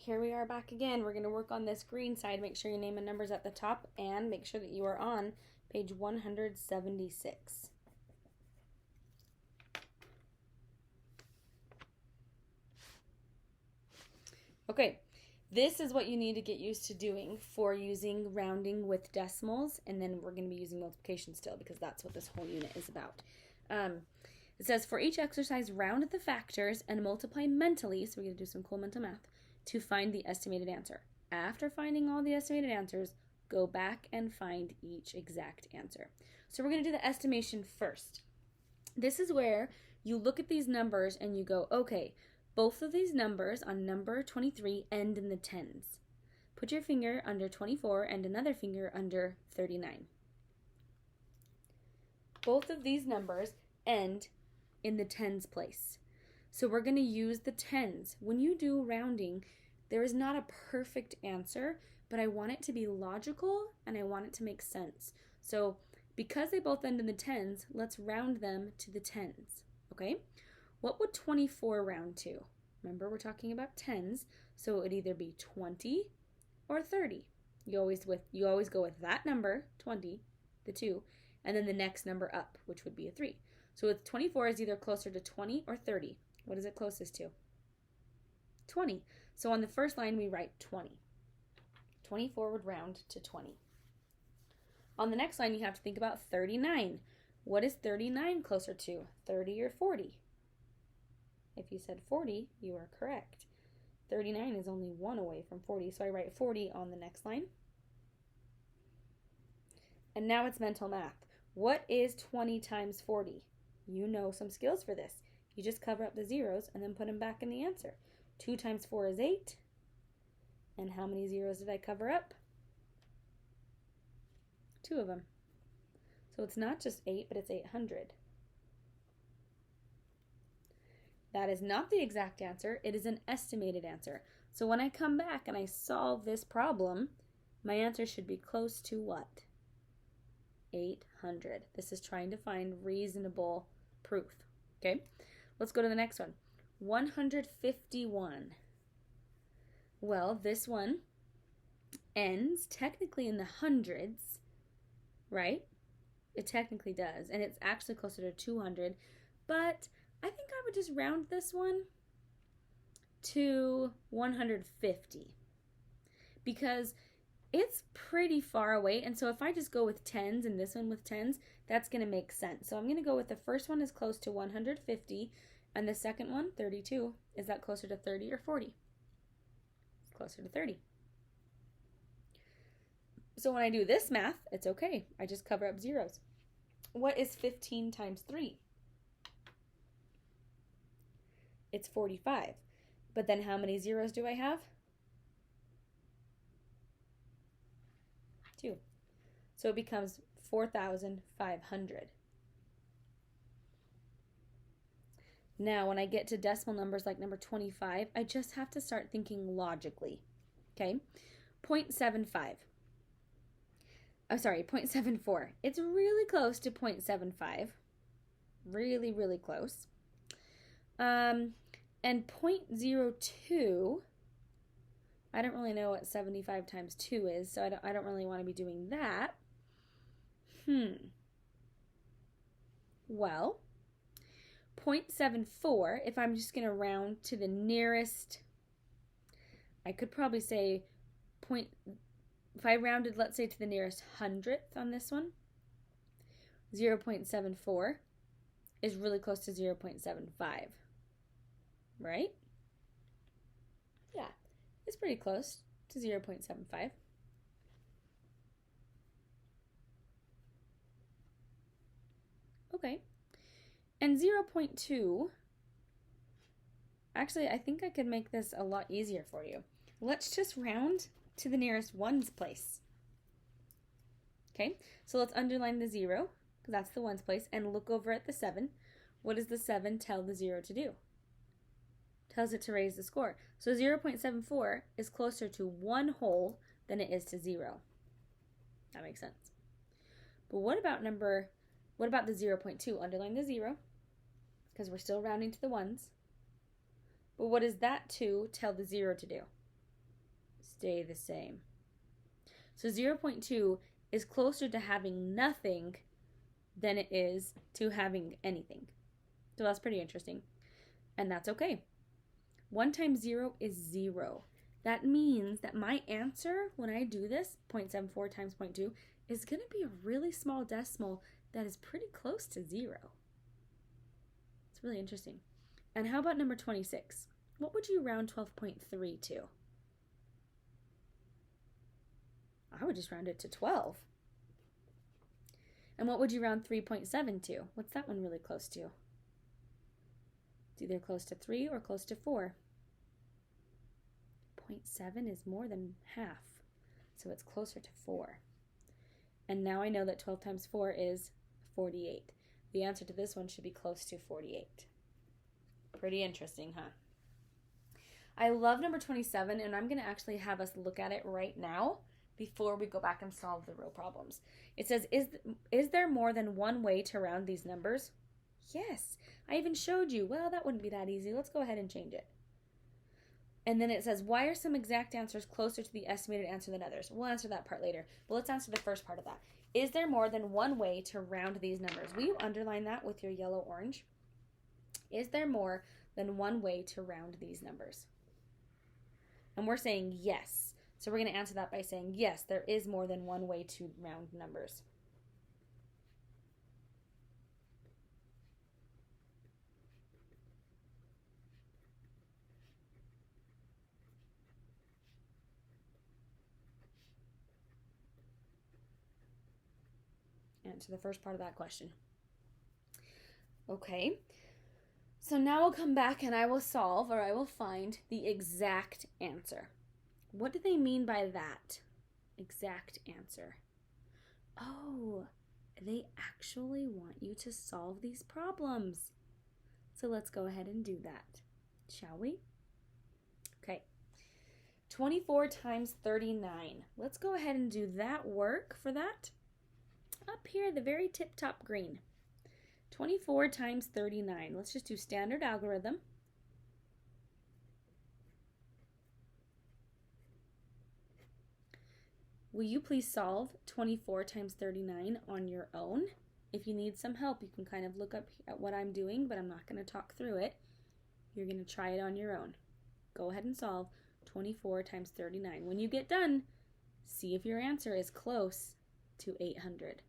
here we are back again. We're going to work on this green side. Make sure you name and numbers at the top and make sure that you are on page 176. Okay, this is what you need to get used to doing for using rounding with decimals, and then we're going to be using multiplication still because that's what this whole unit is about. It says, for each exercise, round the factors and multiply mentally, so we're going to do some cool mental math, to find the estimated answer. After finding all the estimated answers, go back and find each exact answer. So we're going to do the estimation first. This is where you look at these numbers and you go, okay, both of these numbers on number 23 end in the tens. Put your finger under 24 and another finger under 39. Both of these numbers end in the tens place. So we're going to use the tens. When you do rounding, there is not a perfect answer, but I want it to be logical and I want it to make sense. So because they both end in the tens, let's round them to the tens, okay? What would 24 round to? Remember, we're talking about tens, so it would either be 20 or 30. You always go with that number, 20, the 2, and then the next number up, which would be a 3. So with 24 is either closer to 20 or 30. What is it closest to? 20. So on the first line, we write 20. 24 would round to 20. On the next line, you have to think about 39. What is 39 closer to, 30 or 40? If you said 40, you are correct. 39 is only 1 away from 40, so I write 40 on the next line. And now it's mental math. What is 20 times 40? You know some skills for this. You just cover up the zeros and then put them back in the answer. 2 times 4 is 8. And how many zeros did I cover up? 2 of them. So it's not just 8, but it's 800. That is not the exact answer. It is an estimated answer. So when I come back and I solve this problem, my answer should be close to what? 800. This is trying to find reasonable proof. Okay, let's go to the next one. 151. Well, this one ends technically in the hundreds, right? It technically does, and it's actually closer to 200, but I think I would just round this one to 150 because it's pretty far away, and so if I just go with tens and this one with tens, that's going to make sense. So I'm going to go with the first one is close to 150, and the second one, 32, is that closer to 30 or 40? It's closer to 30. So when I do this math, it's okay. I just cover up zeros. What is 15 times 3? It's 45. But then how many zeros do I have? 2. So it becomes 4,500. Now, when I get to decimal numbers like number 25, I just have to start thinking logically. Okay? 0.75. I'm sorry, 0.74. It's really close to 0.75. Really, really close. And 0.02, I don't really know what 75 times 2 is, so I don't really want to be doing that. Well, 0.74, if I'm just going to round to the nearest, I could probably say if I rounded, let's say, to the nearest hundredth on this one, 0.74 is really close to 0.75. Right? Yeah, it's pretty close to 0.75. Okay. And 0.2, actually, I think I could make this a lot easier for you. Let's just round to the nearest ones place. Okay, so let's underline the 0, because that's the ones place, and look over at the 7. What does the 7 tell the 0 to do? Tells it to raise the score. So 0.74 is closer to 1 whole than it is to 0. That makes sense. But what about the 0.2? Underline the 0, because we're still rounding to the ones. But what does that 2 tell the 0 to do? stay the same. So 0.2 is closer to having nothing than it is to having anything. So that's pretty interesting. And that's okay. 1 times 0 is 0. That means that my answer when I do this, 0.74 times 0.2, is going to be a really small decimal that is pretty close to 0. It's really interesting. And how about number 26? What would you round 12.3 to? I would just round it to 12. And what would you round 3.7 to? What's that one really close to? It's either close to 3 or close to 4. 0.7 is more than half, so it's closer to 4. And now I know that 12 times 4 is 48. The answer to this one should be close to 48. Pretty interesting, huh? I love number 27, and I'm going to actually have us look at it right now before we go back and solve the real problems. It says, is there more than one way to round these numbers? Yes. I even showed you. Well, that wouldn't be that easy. Let's go ahead and change it. And then it says, why are some exact answers closer to the estimated answer than others? We'll answer that part later, but let's answer the first part of that. Is there more than one way to round these numbers? Will you underline that with your yellow-orange? Is there more than one way to round these numbers? And we're saying yes. So we're going to answer that by saying yes, there is more than one way to round numbers. Answer the first part of that question. Okay. So now we'll come back and I will solve, or I will find the exact answer. What do they mean by that? Exact answer. Oh, they actually want you to solve these problems. So let's go ahead and do that, shall we? Okay. 24 times 39. Let's go ahead and do that work for that. Up here, the very tip-top green. 24 times 39. Let's just do standard algorithm. Will you please solve 24 times 39 on your own? If you need some help, you can kind of look up at what I'm doing, but I'm not going to talk through it. You're going to try it on your own. Go ahead and solve 24 times 39. When you get done, see if your answer is close to 800.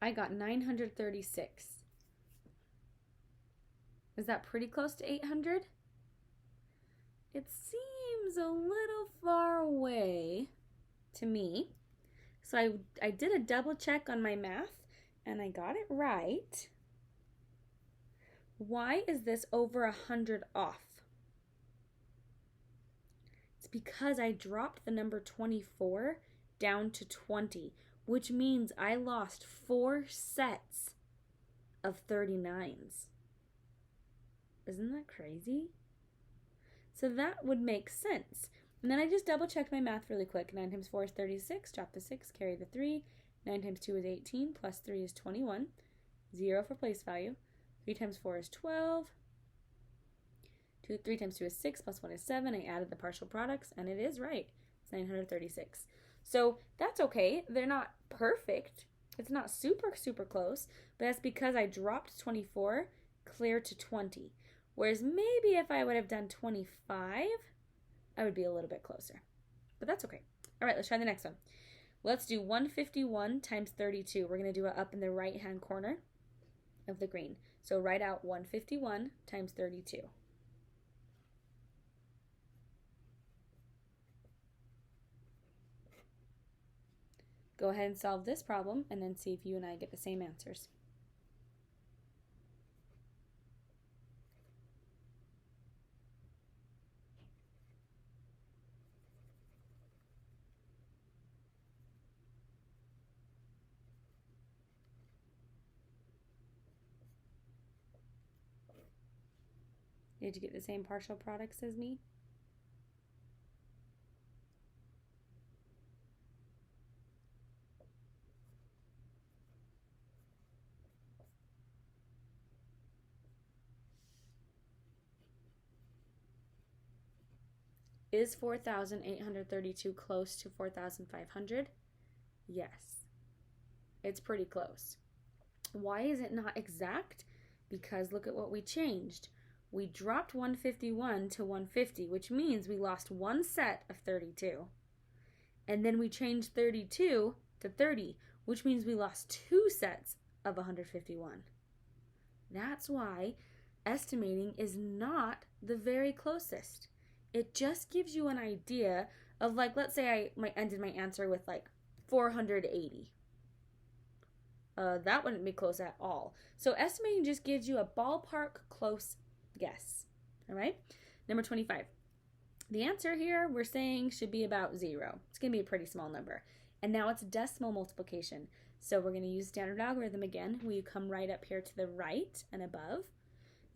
I got 936. Is that pretty close to 800? It seems a little far away to me. So I did a double check on my math and I got it right. Why is this over 100 off? It's because I dropped the number 24 down to 20, which means I lost 4 sets of 39s. Isn't that crazy? So that would make sense. And then I just double checked my math really quick. 9 times 4 is 36, drop the 6, carry the 3. 9 times 2 is 18, plus 3 is 21. 0 for place value. 3 times 4 is 12. 3 times 2 is 6, plus 1 is 7. I added the partial products, and it is right. It's 936. So that's okay. They're not perfect. It's not super, super close, but that's because I dropped 24 clear to 20. Whereas maybe if I would have done 25, I would be a little bit closer. But that's okay. All right, let's try the next one. Let's do 151 times 32. We're going to do it up in the right-hand corner of the green. So write out 151 times 32. Go ahead and solve this problem and then see if you and I get the same answers. Did you get the same partial products as me? Is 4,832 close to 4,500? Yes, it's pretty close. Why is it not exact? Because look at what we changed. We dropped 151 to 150, which means we lost one set of 32. And then we changed 32 to 30, which means we lost two sets of 151. That's why estimating is not the very closest. It just gives you an idea of, like, let's say I ended my answer with like 480. That wouldn't be close at all. So estimating just gives you a ballpark close guess. All right. Number 25. The answer here we're saying should be about 0. It's going to be a pretty small number. And now it's decimal multiplication. So we're going to use standard logarithm again. We come right up here to the right and above.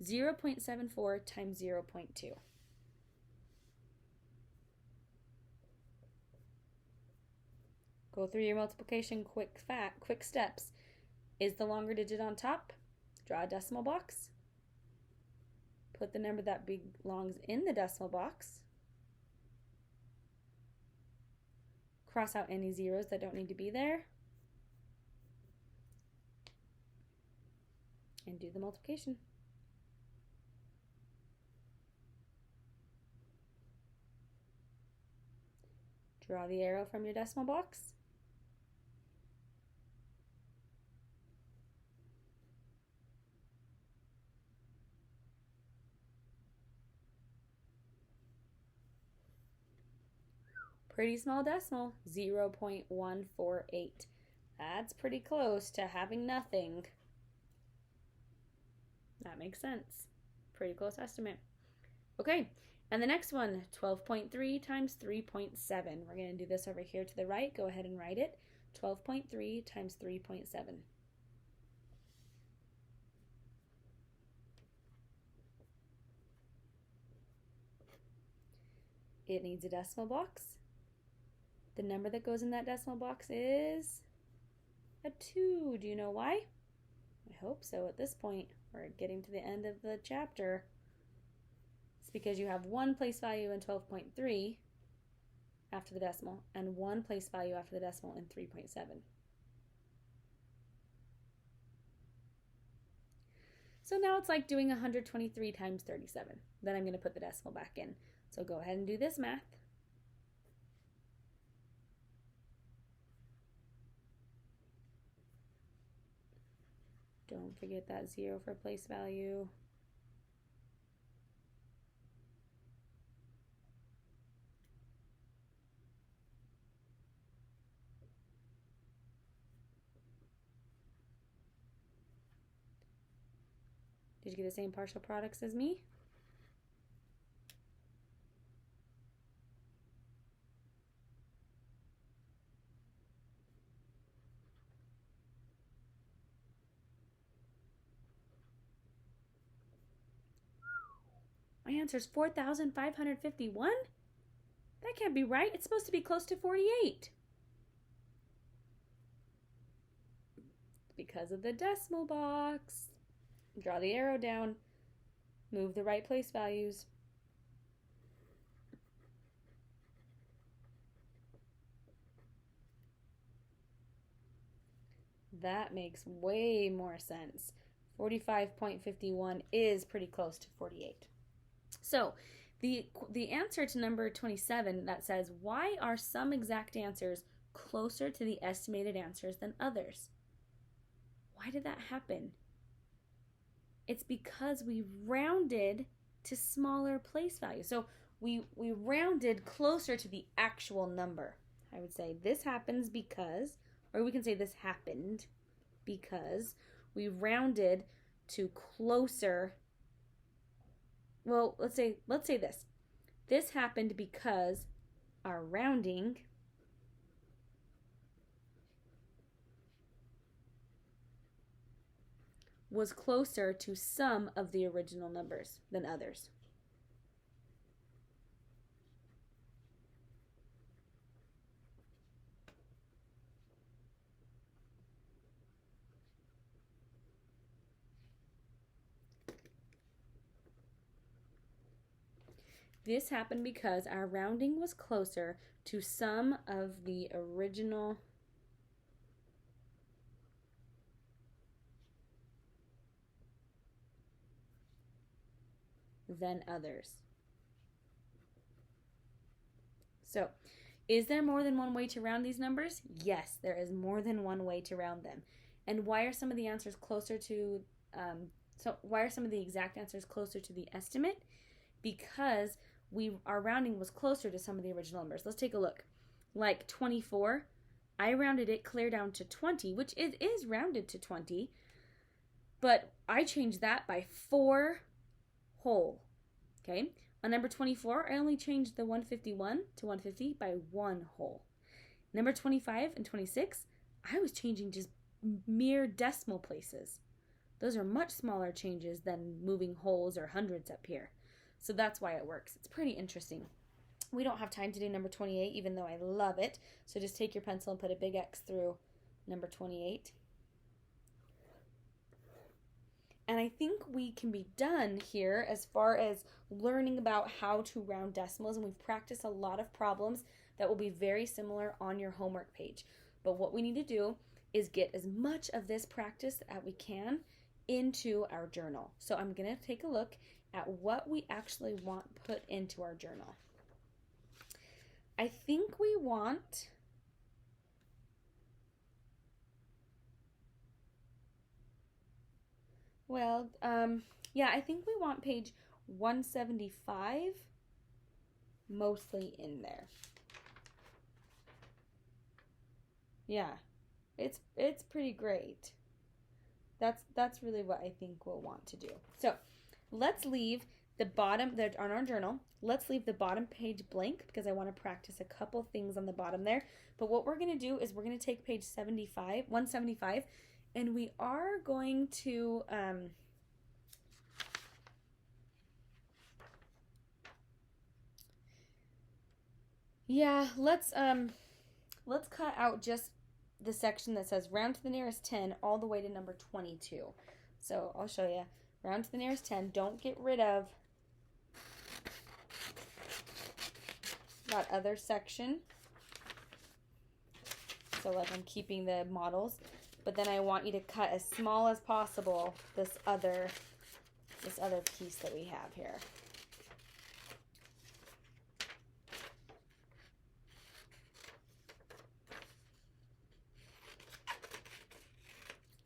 0.74 times 0.2. Go through your multiplication quick steps. Is the longer digit on top? Draw a decimal box. Put the number that belongs in the decimal box. Cross out any zeros that don't need to be there. And do the multiplication. Draw the arrow from your decimal box. Pretty small decimal, 0.148. That's pretty close to having nothing. That makes sense. Pretty close estimate. Okay, and the next one, 12.3 times 3.7. We're going to do this over here to the right. Go ahead and write it. 12.3 times 3.7. It needs a decimal box. The number that goes in that decimal box is a 2. Do you know why? I hope so at this point. We're getting to the end of the chapter. It's because you have one place value in 12.3 after the decimal and one place value after the decimal in 3.7. So now it's like doing 123 times 37. Then I'm going to put the decimal back in. So go ahead and do this math. Don't forget that 0 for place value. Did you get the same partial products as me? My answer is 4,551? That can't be right. It's supposed to be close to 48. Because of the decimal box. Draw the arrow down. Move the right place values. That makes way more sense. 45.51 is pretty close to 48. So the answer to number 27 that says, why are some exact answers closer to the estimated answers than others? Why did that happen? It's because we rounded to smaller place values. So we rounded closer to the actual number. I would say this happens because or we can say this happened because we rounded to closer. Well, let's say this. This happened because our rounding was closer to some of the original numbers than others. This happened because our rounding was closer to some of the original than others. So, is there more than one way to round these numbers? Yes, there is more than one way to round them. And why are some of the answers closer to, why are some of the exact answers closer to the estimate? Because our rounding was closer to some of the original numbers. Let's take a look. Like 24, I rounded it clear down to 20, which it is rounded to 20, but I changed that by 4 whole. Okay? On number 24, I only changed the 151 to 150 by 1 whole. Number 25 and 26, I was changing just mere decimal places. Those are much smaller changes than moving wholes or hundreds up here. So that's why it works. It's pretty interesting. We don't have time to do number 28, even though I love it. So just take your pencil and put a big X through number 28. And I think we can be done here as far as learning about how to round decimals. And we've practiced a lot of problems that will be very similar on your homework page. But what we need to do is get as much of this practice as we can into our journal. So I'm going to take a look at what we actually want put into our journal. I think we want I think we want page 175 mostly in there. Yeah, it's pretty great. That's really what I think we'll want to do. So let's leave the bottom on our journal. Let's leave the bottom page blank because I want to practice a couple things on the bottom there. But what we're going to do is we're going to take page 175, and we are going to let's cut out just the section that says round to the nearest 10 all the way to number 22. So I'll show you. Round to the nearest 10. Don't get rid of that other section. So like I'm keeping the models, but then I want you to cut as small as possible this other piece that we have here.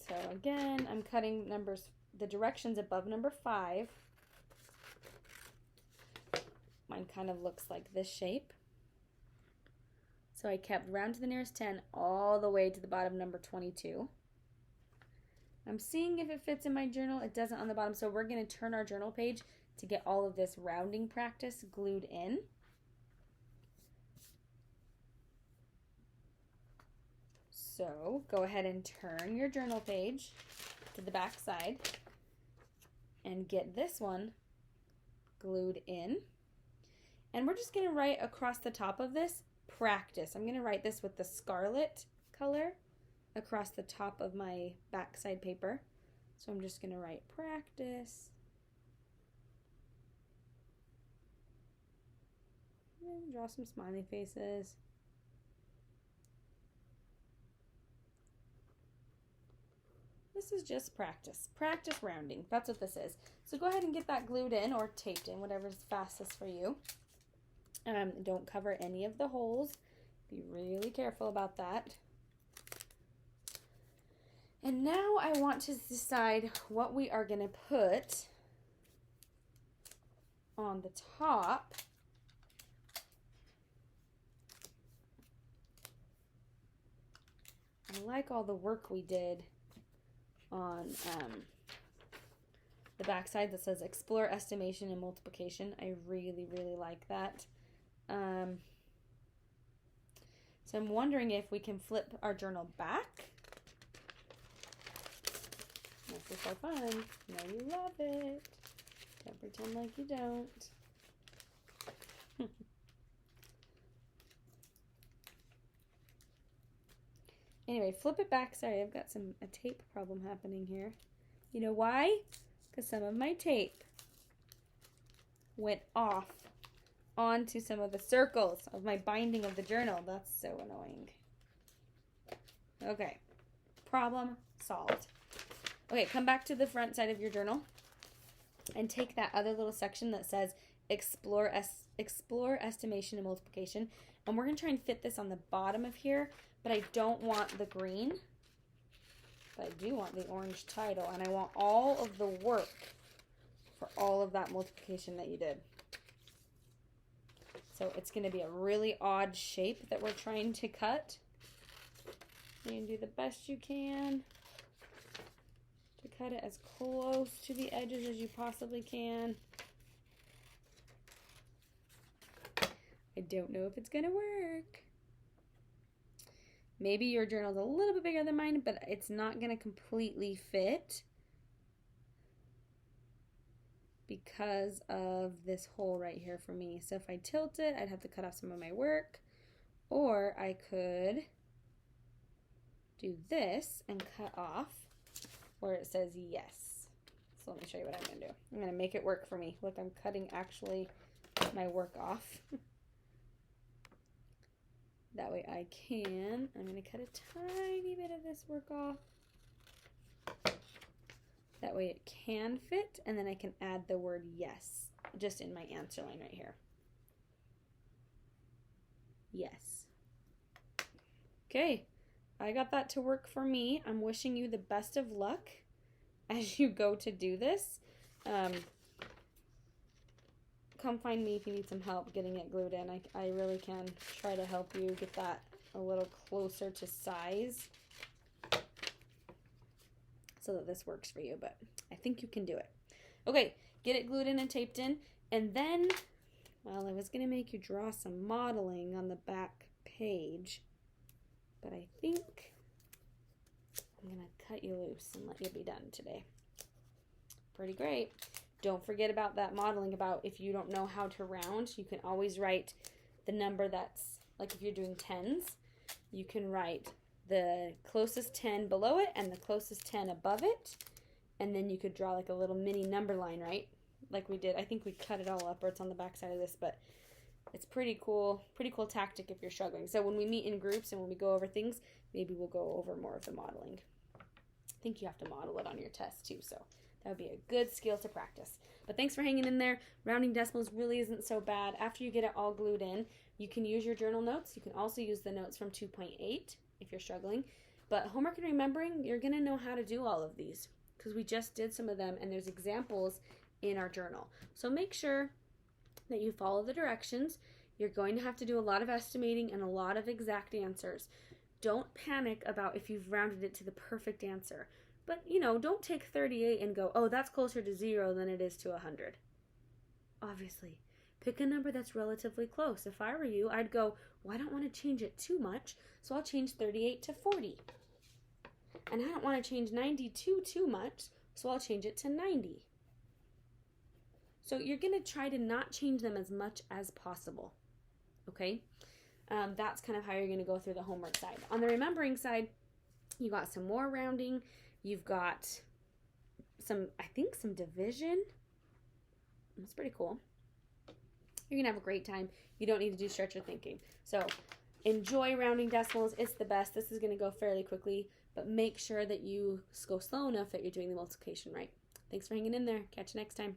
So again, I'm cutting the directions above number 5. Mine kind of looks like this shape. So I kept round to the nearest 10 all the way to the bottom number 22. I'm seeing if it fits in my journal. It doesn't on the bottom, so we're going to turn our journal page to get all of this rounding practice glued in. So go ahead and turn your journal page to the back side and get this one glued in. And we're just going to write across the top of this, practice. I'm going to write this with the scarlet color across the top of my backside paper. So I'm just going to write practice. And draw some smiley faces. This is just practice. Practice rounding. That's what this is. So go ahead and get that glued in or taped in, whatever's fastest for you. Don't cover any of the holes. Be really careful about that. And now I want to decide what we are going to put on the top. I like all the work we did on the back side that says explore estimation and multiplication. I really, really like that. So I'm wondering if we can flip our journal back. This is so fun. Know you love it. Don't pretend like you don't. Anyway, flip it back. Sorry, I've got a tape problem happening here. You know why? Because some of my tape went off onto some of the circles of my binding of the journal. That's so annoying. Okay, problem solved. Okay, come back to the front side of your journal and take that other little section that says explore estimation and multiplication, and we're going to try and fit this on the bottom of here, but I don't want the green, but I do want the orange title, and I want all of the work for all of that multiplication that you did. So it's going to be a really odd shape that we're trying to cut. You can do the best you can to cut it as close to the edges as you possibly can. I don't know if it's going to work. Maybe your journal's a little bit bigger than mine, but it's not going to completely fit because of this hole right here for me. So if I tilt it, I'd have to cut off some of my work, or I could do this and cut off where it says yes. So let me show you what I'm going to do. I'm going to make it work for me. Look, I'm cutting actually my work off. That way I'm going to cut a tiny bit of this work off. That way it can fit, and then I can add the word yes just in my answer line right here. Yes. Okay, I got that to work for me. I'm wishing you the best of luck as you go to do this. Come find me if you need some help getting it glued in. I really can try to help you get that a little closer to size so that this works for you, but I think you can do it. Okay, get it glued in and taped in, and then, well, I was going to make you draw some modeling on the back page, but I think I'm going to cut you loose and let you be done today. Pretty great. Don't forget about that modeling about if you don't know how to round, you can always write the number that's, like if you're doing tens, you can write the closest 10 below it and the closest 10 above it, and then you could draw like a little mini number line, right? Like we did. I think we cut it all up, or it's on the back side of this, but it's pretty cool tactic if you're struggling. So when we meet in groups and when we go over things, maybe we'll go over more of the modeling. I think you have to model it on your test too, so that would be a good skill to practice. But thanks for hanging in there. Rounding decimals really isn't so bad. After you get it all glued in, you can use your journal notes. You can also use the notes from 2.8 if you're struggling. But homework and remembering, you're going to know how to do all of these because we just did some of them, and there's examples in our journal. So make sure that you follow the directions. You're going to have to do a lot of estimating and a lot of exact answers. Don't panic about if you've rounded it to the perfect answer. But, you know, don't take 38 and go, oh, that's closer to 0 than it is to 100. Obviously. Pick a number that's relatively close. If I were you, I'd go, well, I don't want to change it too much, so I'll change 38 to 40. And I don't want to change 92 too much, so I'll change it to 90. So you're going to try to not change them as much as possible. Okay? That's kind of how you're going to go through the homework side. On the remembering side, you got some more rounding. You've got some division. That's pretty cool. You're going to have a great time. You don't need to do stretch or thinking. So enjoy rounding decimals. It's the best. This is going to go fairly quickly, but make sure that you go slow enough that you're doing the multiplication right. Thanks for hanging in there. Catch you next time.